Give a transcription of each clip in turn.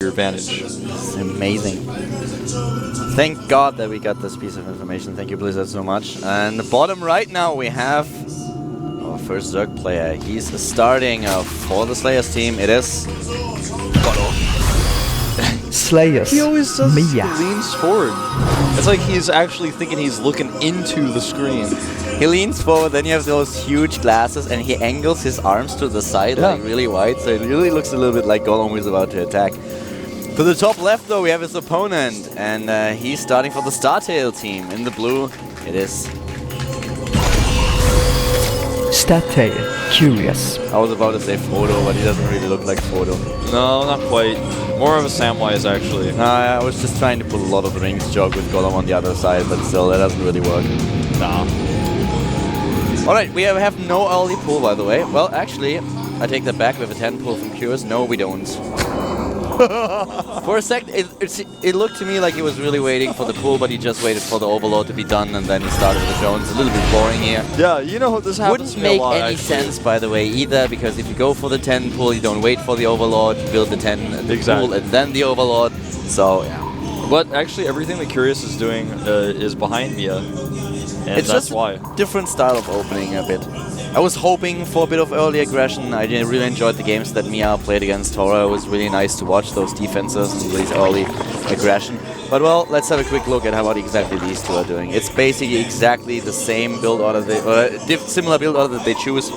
your advantage. It's amazing. Thank God that we got this piece of information. Thank you, Blizzard, so much. And the bottom right now we have our first Zerg player. He's starting for the Slayers team. It is Slayers. He always does. Mia. Leans forward. It's like he's actually thinking he's looking into the screen. He leans forward, then you have those huge glasses, and he angles his arms to the side, like really wide, so it really looks a little bit like Gollum is about to attack. To the top left, though, we have his opponent, and he's starting for the Startail team. In the blue, it is Startail. Curious. I was about to say Frodo, but he doesn't really look like Frodo. No, not quite. More of a Samwise, actually. I was just trying to pull a Lord of the Rings joke with Gollum on the other side, but still, that doesn't really work. Nah. Alright, we have no early pull, by the way. Well, actually, I take that back. We have a 10 pull from Curious. No, we don't. For a sec, it looked to me like he was really waiting for the pull, but he just waited for the Overlord to be done, and then he started with the drones. A little bit boring here. Yeah, you know, this happens Wouldn't make a lot, any actually. sense, by the way, either, because if you go for the 10 pull, you don't wait for the Overlord, you build the 10 pull, and then the Overlord. So, yeah. But actually, everything that Curious is doing is behind Mia, and It's that's just why. a different style of opening a bit. I was hoping for a bit of early aggression. I really enjoyed the games that Mia played against Tora. It was really nice to watch those defenses and these early aggression. But well, let's have a quick look at what exactly these two are doing. It's basically exactly the same build order, similar build order that they choose,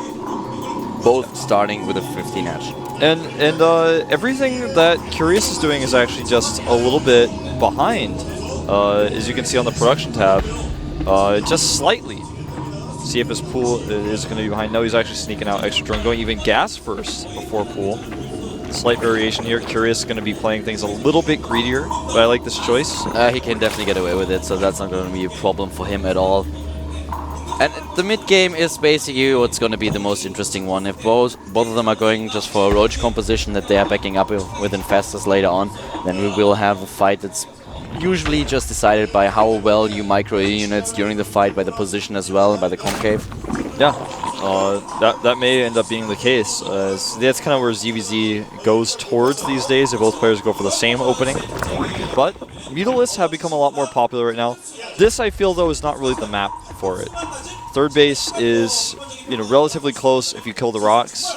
both starting with a 15 edge. And everything that Curious is doing is actually just a little bit behind, as you can see on the production tab, just slightly. See if his pool is going to be behind. No, he's actually sneaking out extra drone, going even gas first before pool. Slight variation here. Curious is going to be playing things a little bit greedier, but I like this choice. He can definitely get away with it, so that's not going to be a problem for him at all. And the mid game is basically what's going to be the most interesting one. If both of them are going just for a roach composition that they are backing up with Infestors later on, then we will have a fight that's usually just decided by how well you micro units during the fight, by the position as well, by the concave. Yeah, that may end up being the case. That's kind of where ZVZ goes towards these days. If both players go for the same opening. But Mutalisks have become a lot more popular right now. This, I feel, though, is not really the map for it. Third base is, relatively close if you kill the rocks,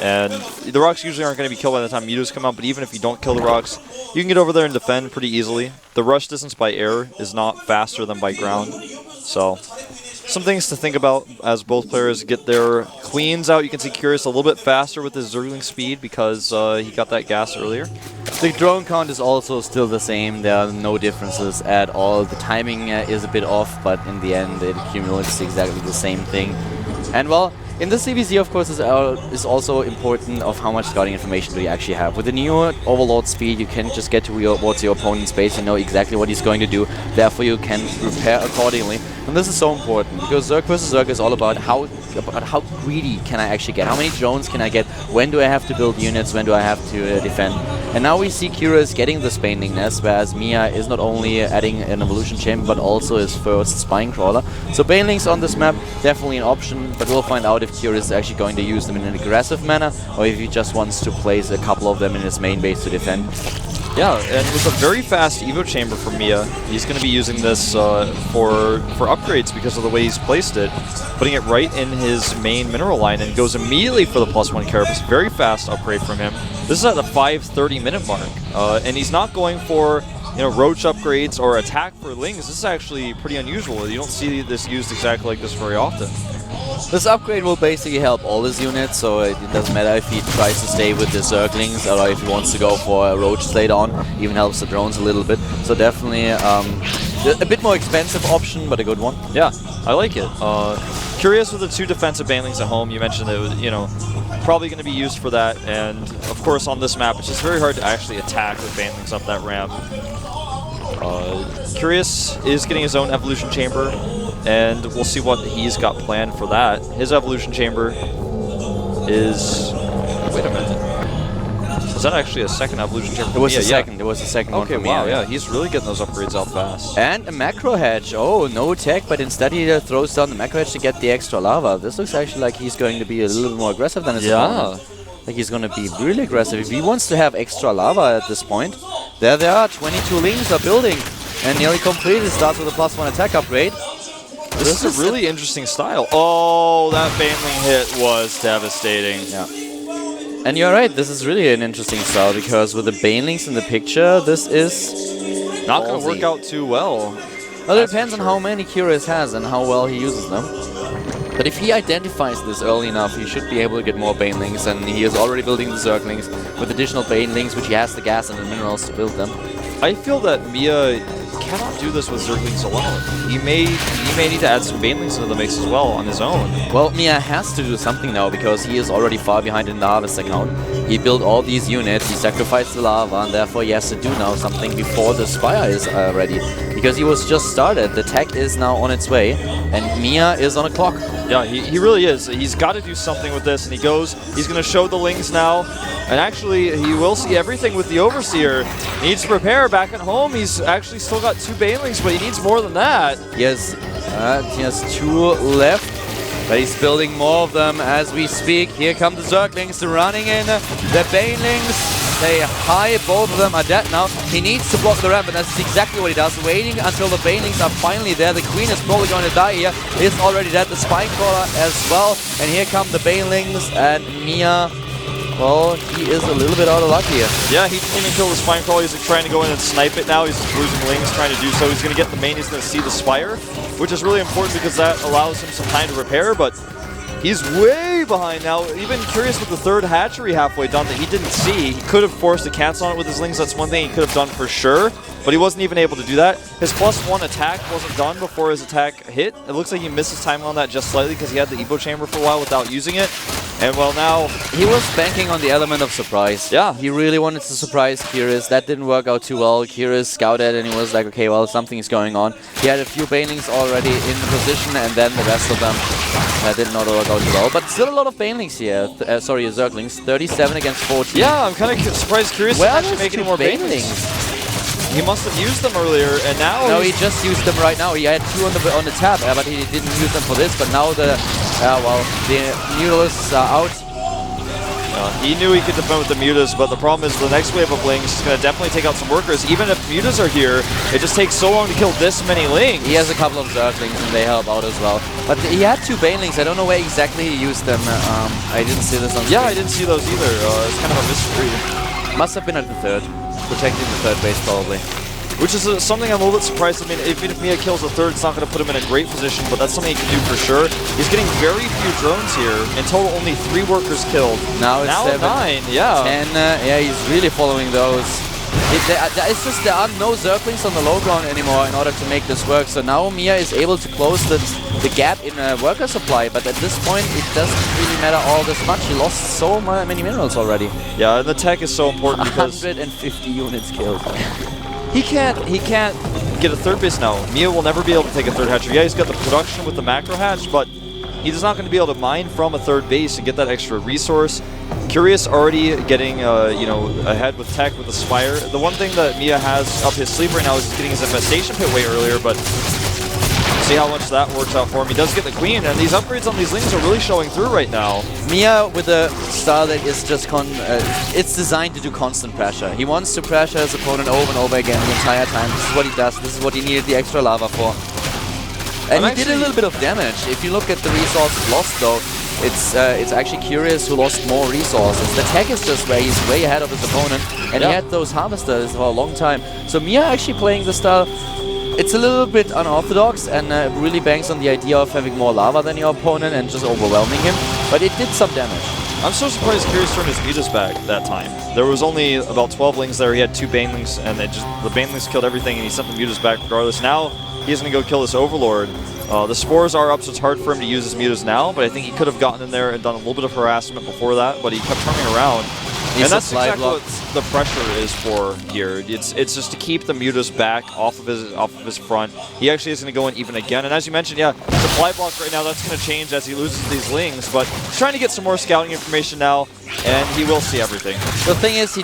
and the rocks usually aren't going to be killed by the time Mutas come out, but even if you don't kill the rocks, you can get over there and defend pretty easily. The rush distance by air is not faster than by ground, so some things to think about as both players get their queens out. You can see Curious a little bit faster with his Zergling speed because he got that gas earlier. The drone count is also still the same. There are no differences at all. The timing is a bit off, but in the end it accumulates exactly the same thing. And well, in the CBC, of course, is also important of how much scouting information do you actually have. With the new Overlord speed, you can just get towards your opponent's base. You know exactly what he's going to do. Therefore, you can prepare accordingly. And this is so important because Zerg vs. Zerg is all about how greedy can I actually get. How many drones can I get? When do I have to build units? When do I have to defend? And now we see Curious getting the Spaning Nest, whereas Mia is not only adding an Evolution Chamber, but also his first Spine Crawler. So Banelings on this map, definitely an option, but we'll find out if Curious is actually going to use them in an aggressive manner, or if he just wants to place a couple of them in his main base to defend. Yeah, and with a very fast Evo Chamber for Mia, he's going to be using this for upgrades because of the way he's placed it, putting it right in his main mineral line, and goes immediately for the +1 Carapace. Very fast upgrade from him. This is at the 5:30-minute mark, and he's not going for roach upgrades or attack for Lings. This is actually pretty unusual. You don't see this used exactly like this very often. This upgrade will basically help all his units, so it doesn't matter if he tries to stay with the Zerglings or if he wants to go for a roach later on. Even helps the drones a little bit. So definitely a bit more expensive option, but a good one. Yeah, I like it. Curious with the 2 defensive Banelings at home. You mentioned it was, probably going to be used for that. And of course, on this map, it's just very hard to actually attack with Banelings up that ramp. Curious is getting his own Evolution Chamber, and we'll see what he's got planned for that. His Evolution Chamber is... Wait a minute. Is that actually a second Evolution Chamber? It was the second. It was the second one for me. Wow, yeah. He's really getting those upgrades out fast. And a Macro Hedge. Oh, no tech, but instead he throws down the Macro Hedge to get the extra lava. This looks actually like he's going to be a little bit more aggressive than his opponent. like he's gonna be really aggressive. If he wants to have extra lava at this point, there they are. 22 lings are building, and nearly completed. Starts with a +1 attack upgrade. This is a really interesting style. Oh, that Baneling hit was devastating. Yeah. And you're right, this is really an interesting style, because with the Banelings in the picture, this is not going to work out too well. Well, it depends on how many Curious has and how well he uses them. But if he identifies this early enough, he should be able to get more Banelings, and he is already building the Zerglings with additional Banelings, which he has the gas and the minerals to build them. I feel that Mia cannot do this with Zerglings alone. He may need to add some Banelings into the mix as well on his own. Well, Mia has to do something now, because he is already far behind in the Harvest account. He built all these units, he sacrificed the lava, and therefore he has to do now something before the Spire is ready. Because he was just started, the tech is now on its way, and Mia is on a clock. Yeah, he really is. He's got to do something with this, and he's going to show the Lings now. And actually, he will see everything with the Overseer. He needs to prepare back at home. He's actually still got 2 Banelings, but he needs more than that. He has 2 left, but he's building more of them as we speak. Here come the Zerglings running in. The Banelings, they high, both of them are dead now. He needs to block the ramp, and that's exactly what he does, waiting until the Banelings are finally there. The Queen is probably going to die here. He's already dead, the Spinecrawler as well. And here come the Banelings, and Mia, well, he is a little bit out of luck here. Yeah, he didn't even kill the Spinecrawler. He's trying to go in and snipe it now. He's losing Lings trying to do so. He's going to get the main. He's going to see the Spire, which is really important because that allows him some time to repair, but he's way behind now. Even Curious with the 3rd hatchery halfway done that he didn't see. He could have forced a cancel on it with his Lings. That's one thing he could have done for sure, but he wasn't even able to do that. His +1 attack wasn't done before his attack hit. It looks like he missed his timing on that just slightly because he had the Evo Chamber for a while without using it. And well, now he was banking on the element of surprise. Yeah. He really wanted to surprise Curious. That didn't work out too well. Curious scouted and he was like, okay, well, something is going on. He had a few Banelings already in position, and then the rest of them did not work out too well. But still a lot of Banelings here. Sorry, Zerglings. 37 against 14. Yeah, I'm kind of surprised Curious didn't actually make any more Banelings. He must have used them earlier, and now no, he just used them right now. He had 2 on the tab, but he didn't use them for this. But now the Mutalists are out. He knew he could defend with the Mutas, but the problem is the next wave of Lings is going to definitely take out some workers. Even if Mutas are here, it just takes so long to kill this many Lings. He has a couple of Zerglings, and they help out as well. But he had 2 Banelings. I don't know where exactly he used them. I didn't see this on screen. Yeah, I didn't see those either. It's kind of a mystery. Must have been at the 3rd. Protecting the 3rd base, probably. Which is something I'm a little bit surprised. I mean, even if Mia kills the 3rd, it's not going to put him in a great position, but that's something he can do for sure. He's getting very few drones here. In total, only 3 workers killed. Now it's 7, 9, yeah. 10, yeah, he's really following those. It's just there are no Zerglings on the low ground anymore in order to make this work. So now Mia is able to close the gap in worker supply, but at this point it doesn't really matter all this much. He lost so many minerals already. Yeah, and the tech is so important because 150 units killed. He can't get a 3rd base now. Mia will never be able to take a 3rd hatchery. Yeah, he's got the production with the macro hatch, but he's not going to be able to mine from a 3rd base and get that extra resource. Curious already getting ahead with tech with the Spire. The one thing that Mia has up his sleeve right now is getting his infestation pit way earlier, but see how much that works out for him. He does get the Queen, and these upgrades on these Lings are really showing through right now. Mia with a style that is just it's designed to do constant pressure. He wants to pressure his opponent over and over again the entire time. This is what he does. This is what he needed the extra lava for. And he did a little bit of damage. If you look at the resources lost, though, it's actually Curious who lost more resources. The tech is just where he's way ahead of his opponent, and he had those harvesters for a long time. So Mia actually playing the style. It's a little bit unorthodox and really banks on the idea of having more lava than your opponent and just overwhelming him, but it did some damage. I'm so surprised Curious turned his Mutas back that time. There was only about 12 Lings there. He had 2 Banelings, and the Banelings killed everything, and he sent the Mutas back regardless. Now he's going to go kill this Overlord. The Spores are up, so it's hard for him to use his Mutas now, but I think he could have gotten in there and done a little bit of harassment before that, but he kept turning around. And that's exactly what the pressure is for here. It's just to keep the Mutas back off of his front. He actually is going to go in even again. And as you mentioned, yeah, supply block right now, that's going to change as he loses these Lings. But he's trying to get some more scouting information now, and he will see everything. The thing is,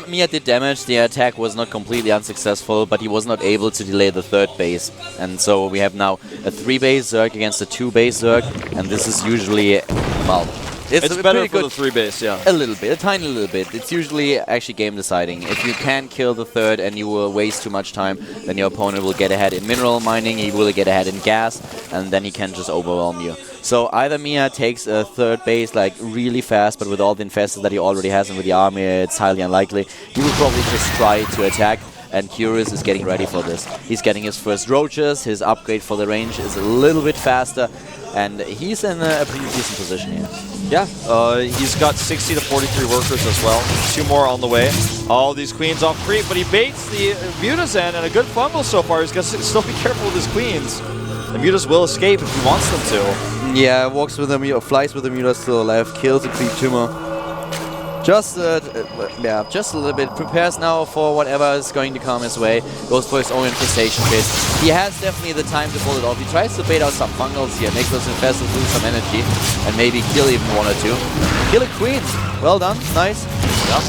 Mia did damage. The attack was not completely unsuccessful, but he was not able to delay the 3rd base. And so we have now a 3-base Zerg against a 2-base Zerg, and this is usually, well, It's It's a better pretty for good the 3 base, yeah. A little bit, a tiny little bit. It's usually actually game deciding. If you can kill the third and you will waste too much time, then your opponent will get ahead in mineral mining, he will get ahead in gas, and then he can just overwhelm you. So either Mia takes a third base like really fast, but with all the infestors that he already has and with the army, it's highly unlikely. He will probably just try to attack, and Curious is getting ready for this. He's getting his first roaches, his upgrade for the range is a little bit faster, and he's in a pretty decent position here. Yeah, he's got 60 to 43 workers as well. 2 more on the way. All these queens off creep, but he baits the Mutazan and a good fungal so far. He's got to still be careful with his queens. The Mutas will escape if he wants them to. Yeah, walks with the flies with the Mutas to the left, kills the creep tumor. Just, yeah, just a little bit. Prepares now for whatever is going to come his way. Goes for his own infestation phase. He has definitely the time to pull it off. He tries to bait out some fungals here, make those infestors lose some energy, and maybe kill even 1 or 2. Kill a queen. Well done. Nice. Yeah.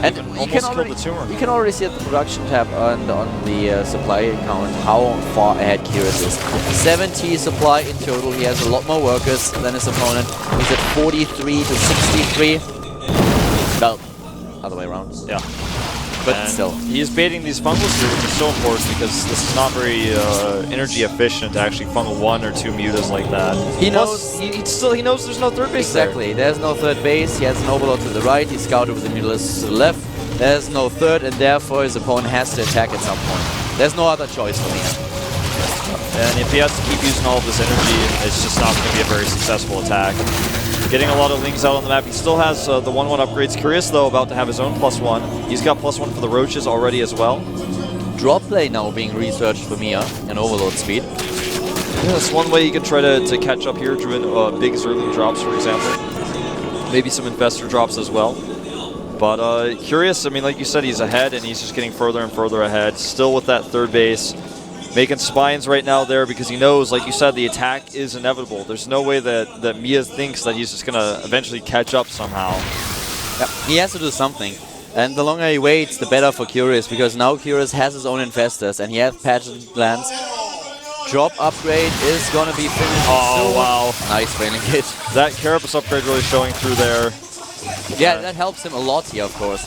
And you can already see at the production tab on the supply count how far ahead Curious is. 70 supply in total. He has a lot more workers than his opponent. He's at 43 to 63. Well, other way around. Yeah. But and still. He's baiting these fungals here, which is so important because this is not very energy efficient to actually fungal 1 or 2 mutas like that. He knows. He knows there's no third base Exactly. There's no third base. He has an overlord to the right. He's scouted with the mutalists to the left. There's no third, and therefore his opponent has to attack at some point. There's no other choice for me. And if he has to keep using all of this energy, it's just not going to be a very successful attack. Getting a lot of lings out on the map. He still has the 1-1 upgrades. Curious, though, about to have his own +1. He's got +1 for the roaches already as well. Drop play now being researched for Mia and overload speed. Yeah, that's one way you could try to catch up here, doing big Zerling drops, for example. Maybe some infestor drops as well. But Curious, I mean, like you said, he's ahead, and he's just getting further and further ahead. Still with that third base. Making spines right now there because he knows, like you said, the attack is inevitable. There's no way that Mia thinks that he's just going to eventually catch up somehow. Yep. He has to do something. And the longer he waits, the better for Curious, because now Curious has his own infestors and he has pageant plans. Drop upgrade is going to be finished. Oh, wow. Nice training kit. That Carapace upgrade really showing through there. Yeah, that helps him a lot here, of course.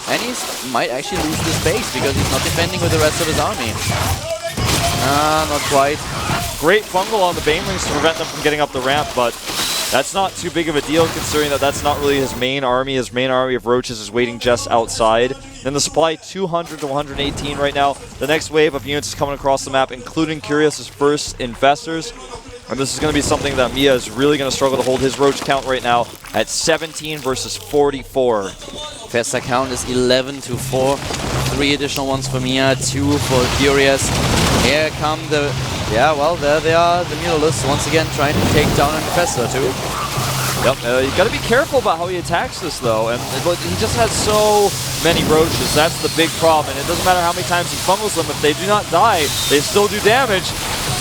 And he might actually lose this base because he's not defending with the rest of his army. Not quite. Great fungal on the Banelings to prevent them from getting up the ramp, but that's not too big of a deal considering that that's not really his main army. His main army of roaches is waiting just outside. Then the supply 200 to 118 right now. The next wave of units is coming across the map, including Curious's first infestors. And this is going to be something that Mia is really going to struggle to hold his roach count right now at 17 versus 44. Festa count is 11 to 4. 3 additional ones for Mia, 2 for Curious. Here come the... Yeah, well, there they are, the Mutalists once again trying to take down an Infestor too. Yep, you got to be careful about how he attacks this though, and he just has so many roaches. That's the big problem, and it doesn't matter how many times he fumbles them. If they do not die, they still do damage.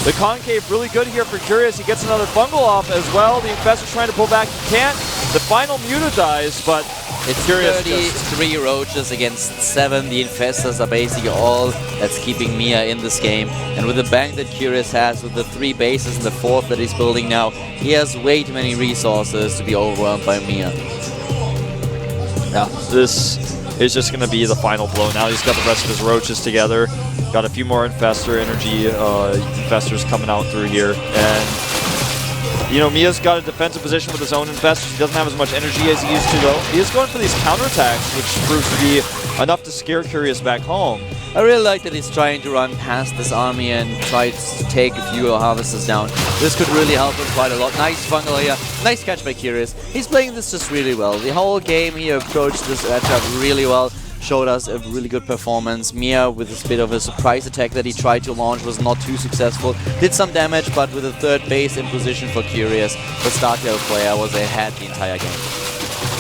The Concave really good here for Curious. He gets another fungal off as well. The Infestor's trying to pull back. He can't. The final Muta dies, but it's Curious 33 roaches against 7. The Infestors are basically all that's keeping Mia in this game. And with the bank that Curious has, with the 3 bases and the 4th that he's building now, he has way too many resources to be overwhelmed by Mia. Yeah, this is just going to be the final blow. Now he's got the rest of his roaches together. Got a few more Infestor energy Infestors coming out through here. And, you know, Mia's got a defensive position with his own Infestors. He doesn't have as much energy as he used to, though. He is going for these counterattacks, which proves to be enough to scare Curious back home. I really like that he's trying to run past this army and try to take a few harvesters down. This could really help him quite a lot. Nice fungal here. Nice catch by Curious. He's playing this just really well. The whole game he approached this matchup really well. Showed us a really good performance. Mia, with a bit of a surprise attack that he tried to launch, was not too successful. Did some damage, but with a 3rd base in position for Curious, the StarCraft player was ahead the entire game.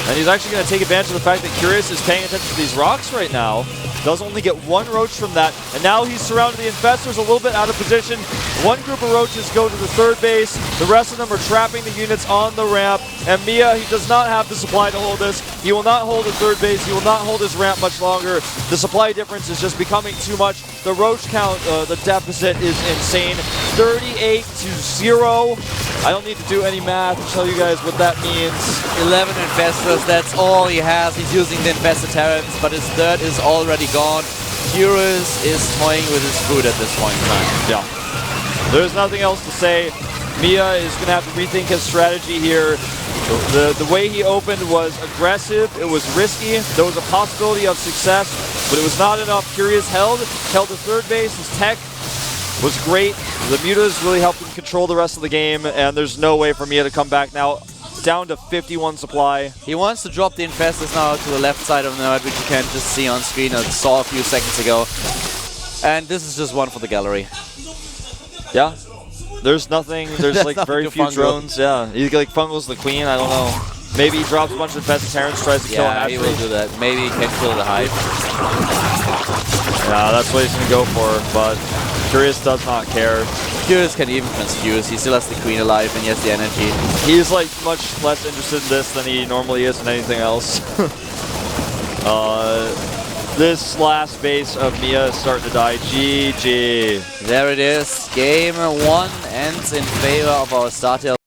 And he's actually going to take advantage of the fact that Curious is paying attention to these rocks right now. Does only get 1 roach from that, and now he's surrounded the Infestors a little bit out of position. 1 group of roaches go to the 3rd base. The rest of them are trapping the units on the ramp. And Mia, he does not have the supply to hold this. He will not hold the 3rd base. He will not hold his ramp much longer. The supply difference is just becoming too much. The roach count, the deficit is insane. 38-0. I don't need to do any math to tell you guys what that means. 11 Infestors, that's all he has. He's using the Infested Terrans, but his third is already gone. Curious is toying with his food at this point in time. Yeah. There's nothing else to say. Mia is going to have to rethink his strategy here. The way he opened was aggressive, it was risky, there was a possibility of success, but it was not enough. Curious held the third base, his tech was great. The mutas really helped him control the rest of the game, and there's no way for Mia to come back now. Down to 51 supply. He wants to drop the Infestors now to the left side of the map, which you can just see on screen. I saw a few seconds ago. And this is just one for the gallery. Yeah. There's nothing, there's like very few Fungal. drones. Yeah. He like Fungal's the queen, I don't know. Maybe he drops a bunch of Infested Terrans, tries to kill Yeah, he will Ashley. do that. Maybe he can kill the Hive. Yeah, that's what he's going to go for, but Curious does not care. Curious can even transfuse. He still has the queen alive and he has the energy. He's like much less interested in this than he normally is in anything else. This last base of Mia is starting to die. GG. There it is. Game 1 ends in favor of our Startail.